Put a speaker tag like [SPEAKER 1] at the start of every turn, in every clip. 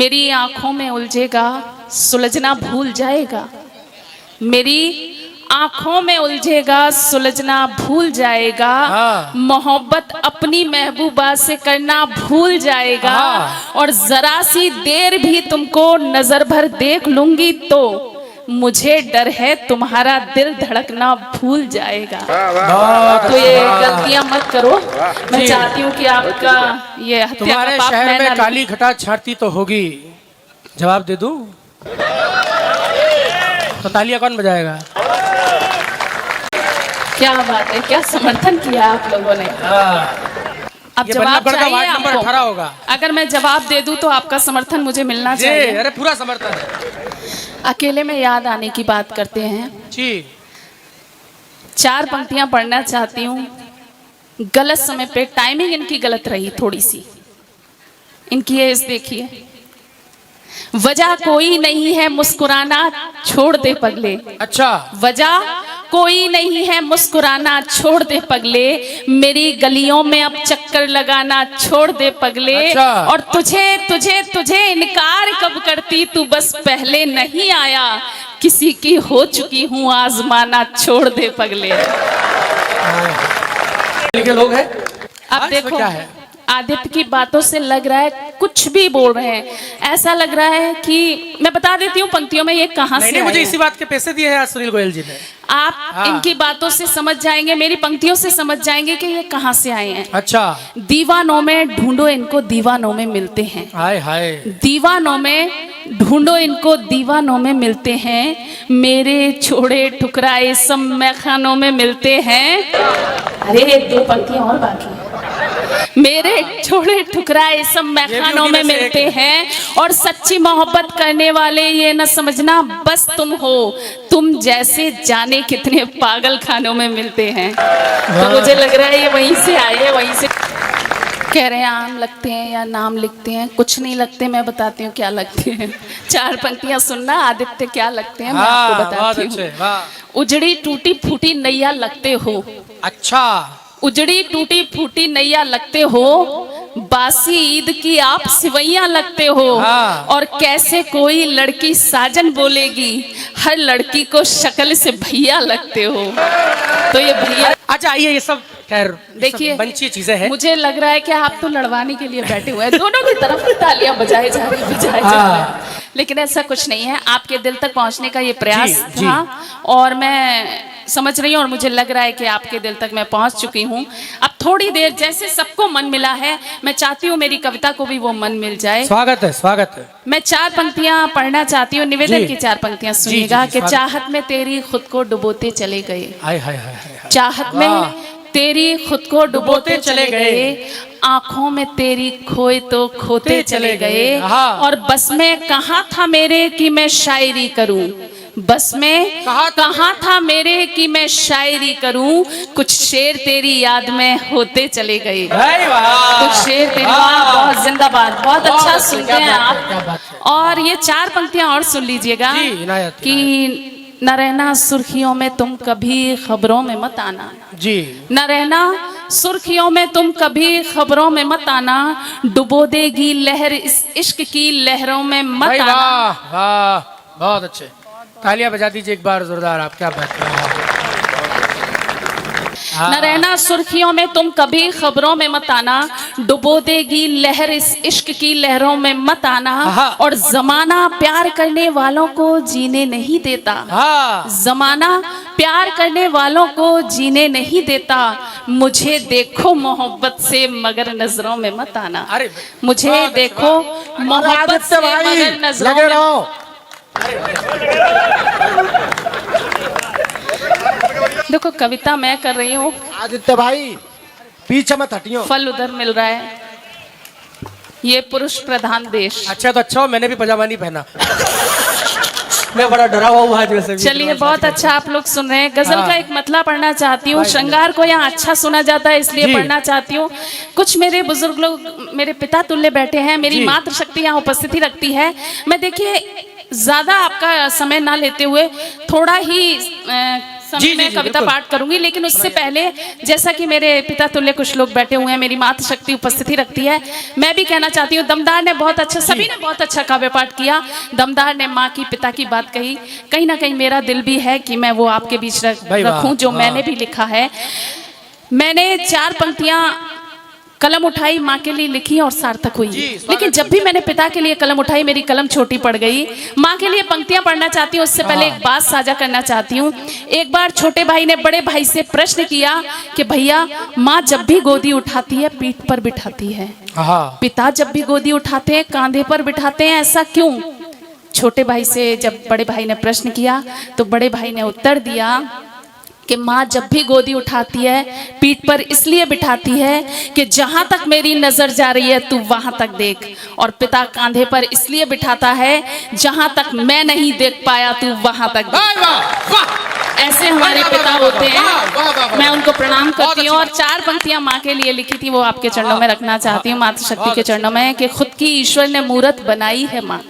[SPEAKER 1] मेरी आंखों में उलझेगा सुलझना भूल जाएगा, मेरी आंखों में उलझेगा सुलझना भूल जाएगा, मोहब्बत अपनी महबूबा से करना भूल जाएगा, और जरा सी देर भी तुमको नजर भर देख लूंगी तो मुझे डर है तुम्हारा दिल धड़कना भूल जाएगा। तो ये गलतियां मत करो। मैं चाहती हूँ कि आपका ये
[SPEAKER 2] तुम्हारे शहर में काली घटा छाटती तो होगी, जवाब दे दूं तो तालियां कौन बजाएगा?
[SPEAKER 1] क्या बात है, क्या समर्थन किया आप लोगों ने। अब जवाब चाहिए आपको।
[SPEAKER 2] होगा।
[SPEAKER 1] अगर मैं जवाब दे दूं तो आपका समर्थन मुझे मिलना चाहिए।
[SPEAKER 2] अरे पूरा समर्थन है।
[SPEAKER 1] अकेले में याद आने की बात करते हैं
[SPEAKER 2] जी।
[SPEAKER 1] 4 पंक्तियां पढ़ना चाहती हूँ। गलत समय पे टाइमिंग इनकी गलत रही थोड़ी सी। इनकी एज देखिए। वजह कोई नहीं है मुस्कुराना छोड़ दे पगले।
[SPEAKER 2] अच्छा।
[SPEAKER 1] वजह कोई नहीं है मुस्कुराना छोड़ दे पगले, मेरी गलियों में अब चक्कर लगाना छोड़ दे पगले।
[SPEAKER 2] अच्छा।
[SPEAKER 1] और तुझे तुझे तुझे इनकार कब करती, तू बस पहले नहीं आया, किसी की हो चुकी हूँ आजमाना छोड़ दे पगले।
[SPEAKER 2] के लोग हैं।
[SPEAKER 1] अब देखो
[SPEAKER 2] क्या है?
[SPEAKER 1] आदित्य की बातों से लग रहा है कुछ भी बोल रहे हैं, ऐसा लग रहा है कि मैं बता देती हूँ पंक्तियों में ये कहाँ से।
[SPEAKER 2] नहीं, मुझे इसी बात के पैसे दिए हैं सुनील गोयल जी ने।
[SPEAKER 1] आप इनकी बातों से समझ जाएंगे, मेरी पंक्तियों से समझ जाएंगे कि ये कहाँ से आए हैं।
[SPEAKER 2] अच्छा।
[SPEAKER 1] दीवानों में ढूंढो इनको दीवानों में मिलते हैं।
[SPEAKER 2] हाय हाय।
[SPEAKER 1] दीवानों में ढूंढो इनको दीवानों में मिलते हैं, मेरे छोड़े ठुकराए सब मैखानों में मिलते हैं। अरे 2 पंक्तियां और बाकी हैं। मेरे छोड़े ठुकराए सब मैखानों में मिलते हैं, और सच्ची मोहब्बत करने वाले ये न समझना बस तुम हो, तुम जैसे जाने कितने पागल खानों में मिलते हैं। तो मुझे लग रहा है ये वहीं से आए हैं, वहीं से। कह रहे हैं आम लगते हैं या नाम लिखते हैं, कुछ नहीं लगते। मैं बताती हूँ क्या लगते हैं। 4 पंक्तियां सुनना। आदित्य क्या लगते हैं मैं आपको बताती हूँ। उजड़ी टूटी फूटी नैया लगते हो।
[SPEAKER 2] अच्छा।
[SPEAKER 1] उजड़ी टूटी फूटी नैया लगते हो, बासी ईद की आप सिवैया लगते हो। और कैसे कोई लड़की साजन बोलेगी, हर लड़की को शक्ल से भैया लगते हो। तो ये भैया।
[SPEAKER 2] अच्छा आइए, ये सब खैर
[SPEAKER 1] देखिए
[SPEAKER 2] बंची चीजें हैं।
[SPEAKER 1] मुझे लग रहा है कि आप तो लड़वाने के लिए बैठे हुए हैं, दोनों की तरफ तालियां बजाए जा रही हैं, लेकिन ऐसा कुछ नहीं है। आपके दिल तक पहुंचने का ये प्रयास था, और मैं समझ रही हूँ, और मुझे लग रहा है कि आपके दिल तक मैं पहुंच चुकी हूँ। अब थोड़ी देर जैसे सबको मन मिला है, मैं चाहती हूँ मेरी कविता को भी वो मन मिल जाए।
[SPEAKER 2] स्वागत है, स्वागत है।
[SPEAKER 1] मैं 4 पंक्तियां पढ़ना चाहती हूँ, निवेदन की 4 पंक्तियां सुनिएगा। कि चाहत में तेरी खुद को डुबोते चले गए, चाहत में तेरी खुद को डुबोते चले गए, आंखों में तेरी खोए तो खोते चले गए। और बस में कहाँ था मेरे कि मैं शायरी करूं, बस में कहाँ था मेरे कि मैं शायरी करूं, कुछ शेर तेरी याद में होते चले गए। कुछ शेर तेरी। बहुत जिंदाबाद, बहुत अच्छा सुनते हैं आप। और ये 4 पंक्तियां और सुन लीजिएगा। कि न रहना सुर्खियों में तुम कभी खबरों में मत आना जी, न रहना सुर्खियों में तुम कभी खबरों में मत आना, डुबो देगी लहर इस इश्क की लहरों में मत आना।
[SPEAKER 2] वाह, बहुत अच्छे। तालियां बजा दीजिए एक बार जोरदार। आप क्या बात कर रहे हैं।
[SPEAKER 1] न रहना सुर्खियों में तुम कभी खबरों में मत आना, डुबो देगी लहर इस इश्क की लहरों में मत आना। और जमाना प्यार करने वालों को जीने नहीं देता, जमाना प्यार करने वालों को जीने नहीं देता, मुझे देखो मोहब्बत से मगर नजरों में मत आना। मुझे देखो मोहब्बत से मगर नजरों में। देखो कविता मैं कर रही हूँ,
[SPEAKER 3] आदित्य भाई पीछे मत हटियो।
[SPEAKER 1] फल उधर मिल रहा है। ये पुरुष प्रधान देश।
[SPEAKER 2] अच्छा तो अच्छा हो, मैंने भी पजामा नहीं पहना। मैं बड़ा डरा हुआ आज वैसे भी।
[SPEAKER 1] चलिए बहुत अच्छा आप लोग सुन रहे हैं। गजल का एक मतला पढ़ना चाहती हूँ। श्रृंगार को यहाँ अच्छा सुना जाता है इसलिए पढ़ना चाहती हूँ। कुछ मेरे बुजुर्ग लोग मेरे पिता तुल्य बैठे हैं, मेरी मातृशक्ति यहाँ उपस्थिति रखती है। मैं देखिए ज्यादा आपका समय ना लेते हुए थोड़ा ही समय
[SPEAKER 2] जी,
[SPEAKER 1] मैं
[SPEAKER 2] जी,
[SPEAKER 1] कविता
[SPEAKER 2] बिल्कुल।
[SPEAKER 1] पाठ करूंगी, लेकिन उससे पहले जैसा कि मेरे पिता तुल्य कुछ लोग बैठे हुए हैं, मेरी मातृ शक्ति उपस्थिति रखती है, मैं भी कहना चाहती हूँ। दमदार ने बहुत अच्छा, सभी ने बहुत अच्छा काव्य पाठ किया। दमदार ने माँ की, पिता की बात कही। कहीं ना कहीं मेरा दिल भी है कि मैं वो आपके बीच
[SPEAKER 2] भाई वाह,
[SPEAKER 1] रखूं जो
[SPEAKER 2] वाह।
[SPEAKER 1] मैंने भी लिखा है। मैंने 4 पंक्तियां कलम उठाई, माँ के लिए लिखी और सार्थक हुई। लेकिन जब भी मैंने पिता के लिए कलम उठाई, मेरी कलम छोटी पड़ गई। माँ के लिए पंक्तियां पढ़ना चाहती हूँ, उससे पहले एक बात साझा करना चाहती हूँ। एक बार छोटे भाई ने बड़े भाई से प्रश्न किया कि भैया, माँ जब भी गोदी उठाती है पीठ पर बिठाती है, पिता जब भी गोदी उठाते हैं कांधे पर बिठाते हैं, ऐसा क्यों? छोटे भाई से जब बड़े भाई ने प्रश्न किया तो बड़े भाई ने उत्तर दिया कि माँ जब भी गोदी उठाती है पीठ पर इसलिए बिठाती है कि जहां तक मेरी नजर जा रही है तू वहां तक देख, और पिता कांधे पर इसलिए बिठाता है जहां तक मैं नहीं देख पाया तू वहां तक देख। ऐसे हमारे पिता होते हैं, मैं उनको प्रणाम करती हूँ। और 4 पंक्तियां माँ के लिए लिखी थी, वो आपके चरणों में रखना चाहती हूँ, मातृशक्ति के चरणों में। कि खुद की ईश्वर ने मूरत बनाई है माँ,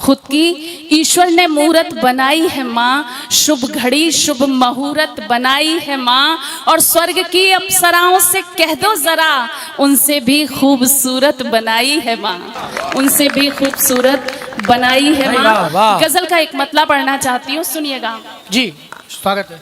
[SPEAKER 1] खुद की ईश्वर ने मूरत बनाई है माँ, शुभ घड़ी शुभ मुहूर्त बनाई है माँ, और स्वर्ग की अप्सराओं से कह दो जरा, उनसे भी खूबसूरत बनाई है माँ, उनसे भी खूबसूरत बनाई है माँ। गजल का एक मतला पढ़ना चाहती हूँ, सुनिएगा
[SPEAKER 2] जी। स्वागत है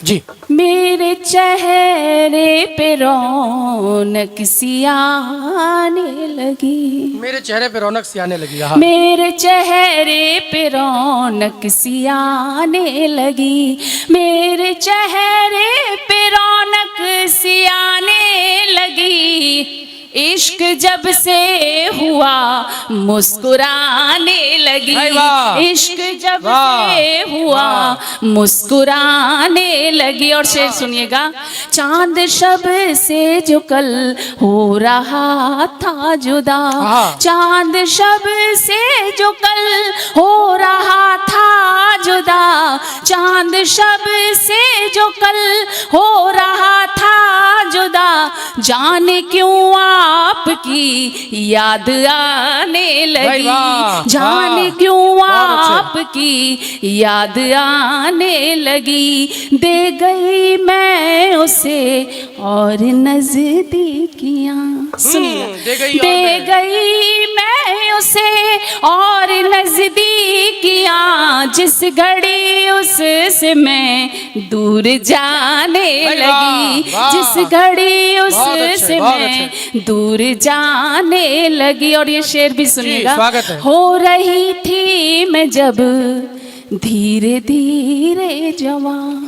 [SPEAKER 2] जी।
[SPEAKER 1] मेरे चेहरे पे रौनक सी आने लगी,
[SPEAKER 2] मेरे चेहरे पे रौनक सी आने लगी।
[SPEAKER 1] मेरे चेहरे पे रौनक सी आने लगी, मेरे चेहरे पे रौनक सी आने लगी, इश्क जब से हुआ मुस्कुराने लगी, इश्क जब से हुआ मुस्कुराने लगी। और शेर सुनिएगा। चांद शब से जो कल हो रहा था जुदा, चांद शब से जो कल हो रहा था जुदा, चांद शब से जो कल हो रहा था जुदा, जाने क्यों आपकी याद आने लगी, जाने क्यों आपकी याद आने लगी, दे गई मैं उसे और नजदीकियां, सुनिए, दे गई मैं उसे और नजदीकियां, जिस घड़ी उससे मैं दूर जाने लगी, जिस घड़ी उससे मैं दूर जाने लगी। और ये शेर भी सुनिएगा। हो रही थी मैं जब धीरे धीरे जवान,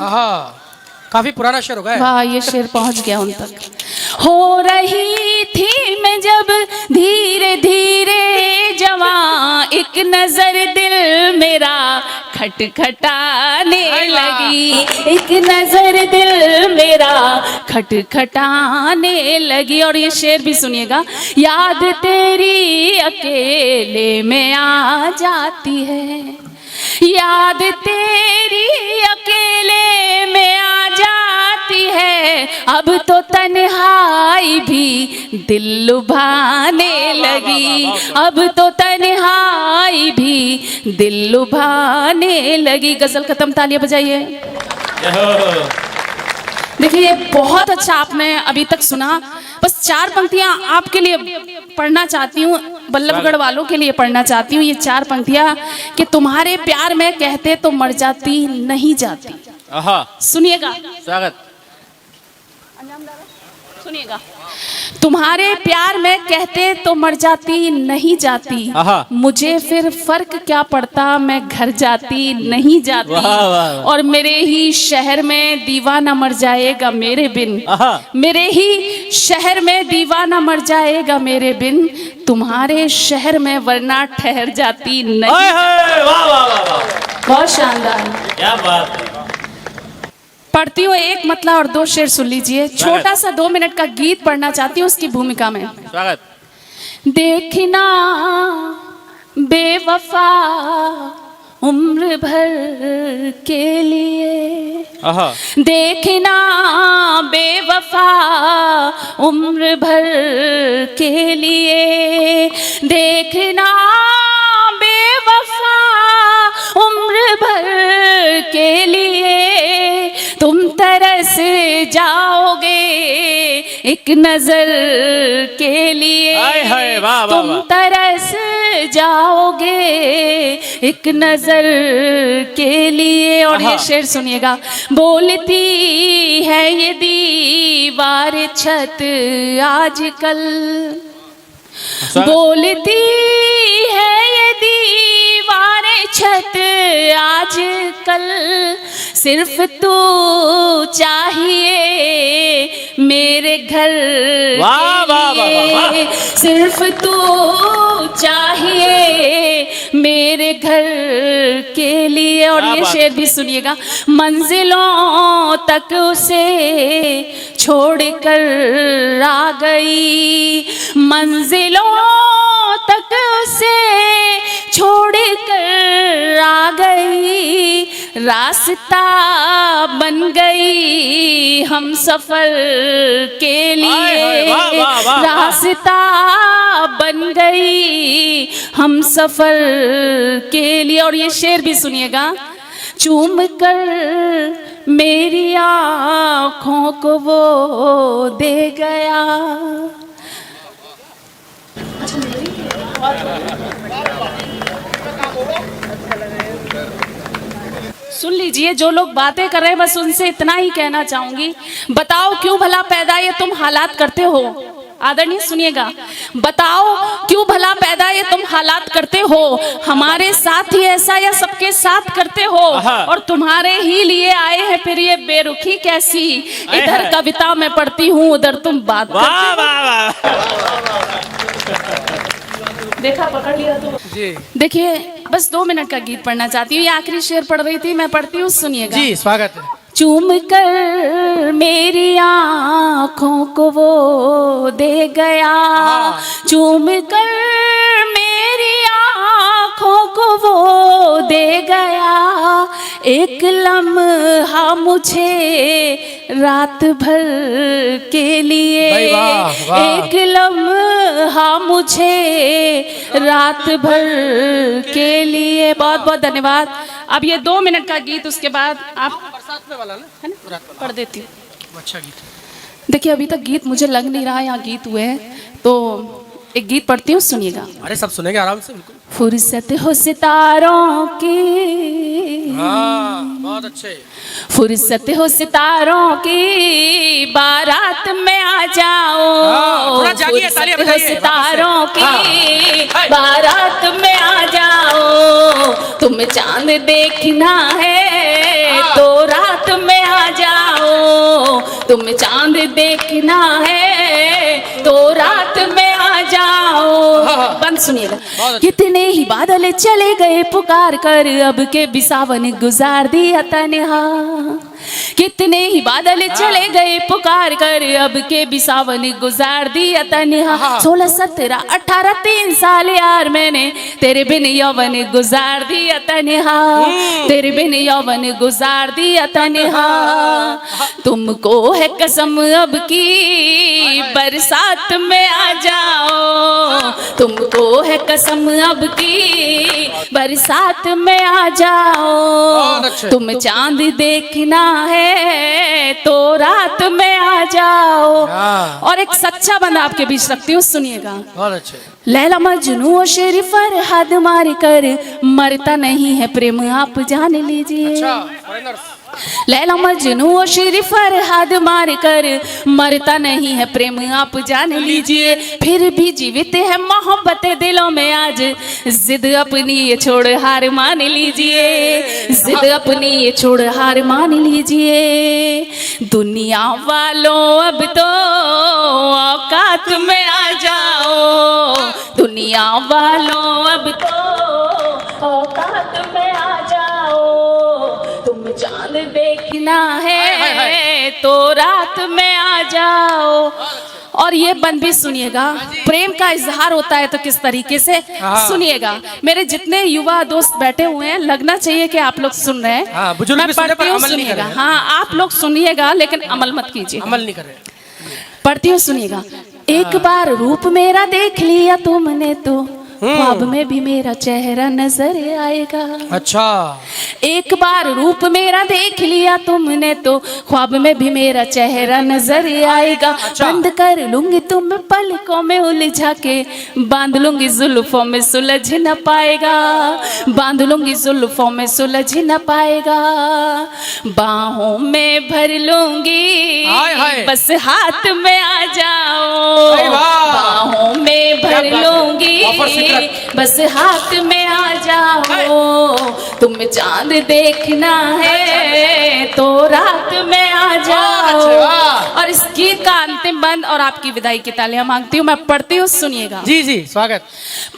[SPEAKER 2] काफी पुराना शेर होगा।
[SPEAKER 1] वाह, ये शेर पहुंच गया उन तक। हो रही थी मैं जब धीरे धीरे जवां, एक नजर दिल मेरा खटखटाने लगी, एक नजर दिल मेरा खटखटाने लगी। और ये शेर भी सुनिएगा। याद तेरी अकेले में आ जाती है, याद तेरी अकेले में आ जाती है, अब तो तन्हाई भी दिल लुभाने लगी, अब तो तन्हाई भी दिल लुभाने लगी। गजल खत्म, तालियां बजाइए। देखिए, बहुत अच्छा आपने अभी तक सुना। बस 4 पंक्तियां आपके लिए पढ़ना चाहती हूँ, बल्लभगढ़ वालों के लिए पढ़ना चाहती हूँ। ये 4 पंक्तियां कि तुम्हारे प्यार में कहते तो मर जाती नहीं जाती। सुनिएगा,
[SPEAKER 2] स्वागत,
[SPEAKER 1] सुनिएगा। तुम्हारे प्यार में कहते तो मर जाती नहीं जाती, मुझे फिर फर्क क्या पड़ता, मैं घर जाती नहीं जाती, और मेरे ही शहर में दीवाना मर जाएगा मेरे बिन, मेरे ही शहर में दीवाना मर जाएगा मेरे बिन, तुम्हारे शहर में वरना ठहर जाती नहीं। बहुत शानदार, क्या बात है। पढ़ती हूँ एक मतला और 2 शेर सुन लीजिए। छोटा सा 2 मिनट का गीत पढ़ना चाहती हूँ उसकी भूमिका में। स्वागत। देखना बेवफा उम्र भर के लिए, देखना बेवफा उम्र भर के लिए, देखना बेवफा उम्र भर के लिए तुम तरस जाओगे, एक नजर के लिए
[SPEAKER 2] हाय हाय, वाह, वाह,
[SPEAKER 1] तुम
[SPEAKER 2] वाह।
[SPEAKER 1] तरस जाओगे, एक नजर के लिए। और ये शेर सुनिएगा। बोलती है ये दीवार छत आजकल, बोलती है ये दीवारें छत आजकल, सिर्फ तू चाहिए मेरे घर
[SPEAKER 2] वाह,
[SPEAKER 1] के
[SPEAKER 2] वाह, वाह, वाह,
[SPEAKER 1] लिए, सिर्फ तू चाहिए मेरे घर के लिए। और
[SPEAKER 2] क्या
[SPEAKER 1] ये
[SPEAKER 2] बात।
[SPEAKER 1] शेर भी सुनिएगा। मंजिलों तक उसे छोड़कर आ गई, मंजिलों तक उसे छोड़कर आ गई, रास्ता बन गई हम सफर के लिए,
[SPEAKER 2] हाय हाय, वाह, वाह, वाह, वाह।
[SPEAKER 1] रास्ता बन गई हम सफर के लिए। और ये शेर भी सुनिएगा। चूम कर मेरी आँखों को वो दे गया। सुन लीजिए, जो लोग बातें कर रहे हैं बस उनसे इतना ही कहना चाहूंगी। बताओ क्यों भला पैदा ये तुम हालात करते हो। आदरणीय सुनिएगा। बताओ क्यों भला पैदा ये तुम हालात करते हो, हमारे साथ ही ऐसा या सबके साथ करते हो, और तुम्हारे ही लिए आए हैं फिर ये बेरुखी कैसी। इधर कविता में पढ़ती हूँ उधर तुम बात
[SPEAKER 2] वाह वाह वाह।
[SPEAKER 1] देखा, पकड़ लिया तो।
[SPEAKER 2] जी
[SPEAKER 1] देखिए, बस 2 मिनट का गीत पढ़ना चाहती हूँ। ये आखिरी शेर पढ़ रही थी, मैं पढ़ती हूँ, सुनिएगा।
[SPEAKER 2] जी, स्वागत है।
[SPEAKER 1] चूम कर मेरी आँखों को वो दे गया, चूम कर मेरी आँखों को वो दे गया, एक लम्हा मुझे रात भर के लिए,
[SPEAKER 2] भाई वाह, वाह।
[SPEAKER 1] एक लम्हा मुझे रात भर के लिए। बहुत बहुत धन्यवाद। अब ये 2 मिनट का गीत, उसके बाद आप
[SPEAKER 2] वाला ना?
[SPEAKER 1] है ना, पढ़ देती हूँ।
[SPEAKER 2] अच्छा गीत।
[SPEAKER 1] देखिए, अभी तक गीत मुझे लग नहीं रहा यहाँ गीत हुए हैं, तो एक गीत पढ़ती हूँ, सुनिएगा।
[SPEAKER 2] अरे सब सुनेंगे आराम से, बिल्कुल।
[SPEAKER 1] फुर्सत हो सितारों की,
[SPEAKER 2] हाँ, बहुत अच्छे।
[SPEAKER 1] फुर्सत हो सितारों की, बारात में आ जाओ।
[SPEAKER 2] थोड़ा जागिए, तालियां
[SPEAKER 1] फुर्सत हो
[SPEAKER 2] बजाइए,
[SPEAKER 1] सितारों की,
[SPEAKER 2] हाँ।
[SPEAKER 1] बारात में आ जाओ। तुम चांद देखना है तो रात में आ जाओ, तुम चांद देखना है तो रात में आ जाओ। बंद सुनिएगा। कितने ही बादल चले गए पुकार कर, अब के बिसावन गुजार दिया तन्हा। कितने ही बादल चले गए पुकार कर, अब के बिसावन गुजार दिया तन्हा। 16, 17, 18, 3 साल यार मैंने तेरे बिन यौवन गुजार दिया तन्हा, तेरे बिन यौवन गुजार दिया तन्हा। तुमको है कसम अब की बरसात में आ जाओ, तुमको है कसम अब की बरसात में आ जाओ। तुम चांद देखना है तो रात में आ जाओ। और एक सच्चा बंदा आपके बीच रखती हूँ, सुनिएगा।
[SPEAKER 2] बहुत अच्छे।
[SPEAKER 1] लैला मजनू और शेर फरहाद मार कर मरता नहीं है प्रेम, आप जान लीजिए।
[SPEAKER 2] अच्छा,
[SPEAKER 1] लैला मजनू और शेर फरहाद मार कर मरता नहीं है प्रेम, आप जान लीजिए। फिर भी जीवित है मोहब्बत दिलों में, आज जिद अपनी ये छोड़ हार मान लीजिए, जिद अपनी ये छोड़ हार मान लीजिए। दुनिया वालों अब तो औकात में आ जाओ, दुनिया वालों अब तो औकात में आ जाओ। तुम चांद देखना है तो रात में आ जाओ। और ये बंद भी सुनिएगा। प्रेम का इजहार होता है तो किस तरीके से, सुनिएगा। मेरे जितने युवा दोस्त बैठे हुए हैं, लगना चाहिए कि आप लोग सुन रहे हैं।
[SPEAKER 2] हाँ, बुजुर्ग
[SPEAKER 1] मैं
[SPEAKER 2] भी सुन रहे हैं,
[SPEAKER 1] पढ़ती
[SPEAKER 2] पर
[SPEAKER 1] हूँ,
[SPEAKER 2] अमल नहीं कर
[SPEAKER 1] सुनिएगा।
[SPEAKER 2] रहे हैं।
[SPEAKER 1] हाँ, आप लोग सुनिएगा लेकिन अमल मत कीजिए।
[SPEAKER 2] अमल नहीं कर रहे।
[SPEAKER 1] पढ़ती हूँ, सुनिएगा। एक बार रूप मेरा देख लिया तुमने तो ख्वाब में भी मेरा चेहरा नजर आएगा।
[SPEAKER 2] अच्छा,
[SPEAKER 1] एक बार रूप मेरा देख लिया तुमने तो ख्वाब में भी मेरा चेहरा नजर आएगा। बंद कर लूंगी तुम पलकों में उलझा के, बांध लूंगी जुल्फों में सुलझ न पाएगा, बांध लूंगी जुल्फों में सुलझ न पाएगा। बाहों में भर लूंगी
[SPEAKER 2] हाय हाय।
[SPEAKER 1] बस हाथ में आ जाओ,
[SPEAKER 2] अरे वाह।
[SPEAKER 1] बाहों में भर लूंगी
[SPEAKER 2] ऑफर सीक्रेट।
[SPEAKER 1] बस हाथ में आ जाओ। तुम चांद देखना है तो रात में आ जाओ। और इस गीत का अंतिम बंद और आपकी विदाई की तालियां मांगती हूँ, मैं पढ़ती हूँ, सुनिएगा।
[SPEAKER 2] जी जी, स्वागत।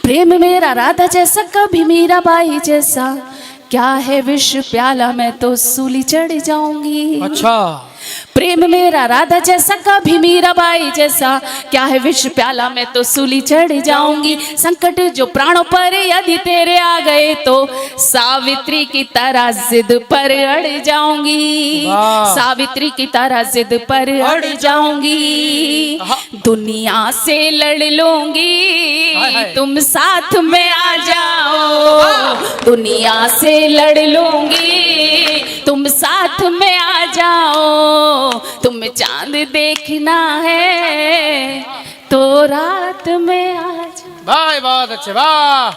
[SPEAKER 1] प्रेम मेरा राधा जैसा कभी मीराबाई जैसा, क्या है विष प्याला मैं तो सूली चढ़ जाऊंगी।
[SPEAKER 2] अच्छा,
[SPEAKER 1] प्रेम मेरा राधा जैसा कभी मीराबाई जैसा, क्या है विष प्याला मैं तो सूली चढ़ जाऊंगी। संकट जो प्राणों पर यदि तेरे आ गए तो सावित्री की तरह जिद पर अड़ जाऊंगी,
[SPEAKER 2] वाह।
[SPEAKER 1] सावित्री की तरह जिद पर अड़ जाऊंगी। दुनिया से लड़ लूंगी
[SPEAKER 2] हाय हाय।
[SPEAKER 1] तुम साथ में आ जाओ, दुनिया से लड़ लूंगी तुम साथ में आ जाओ। तुम चांद देखना है तो रात में आ जाओ।
[SPEAKER 2] वाह, बहुत अच्छे, वाह।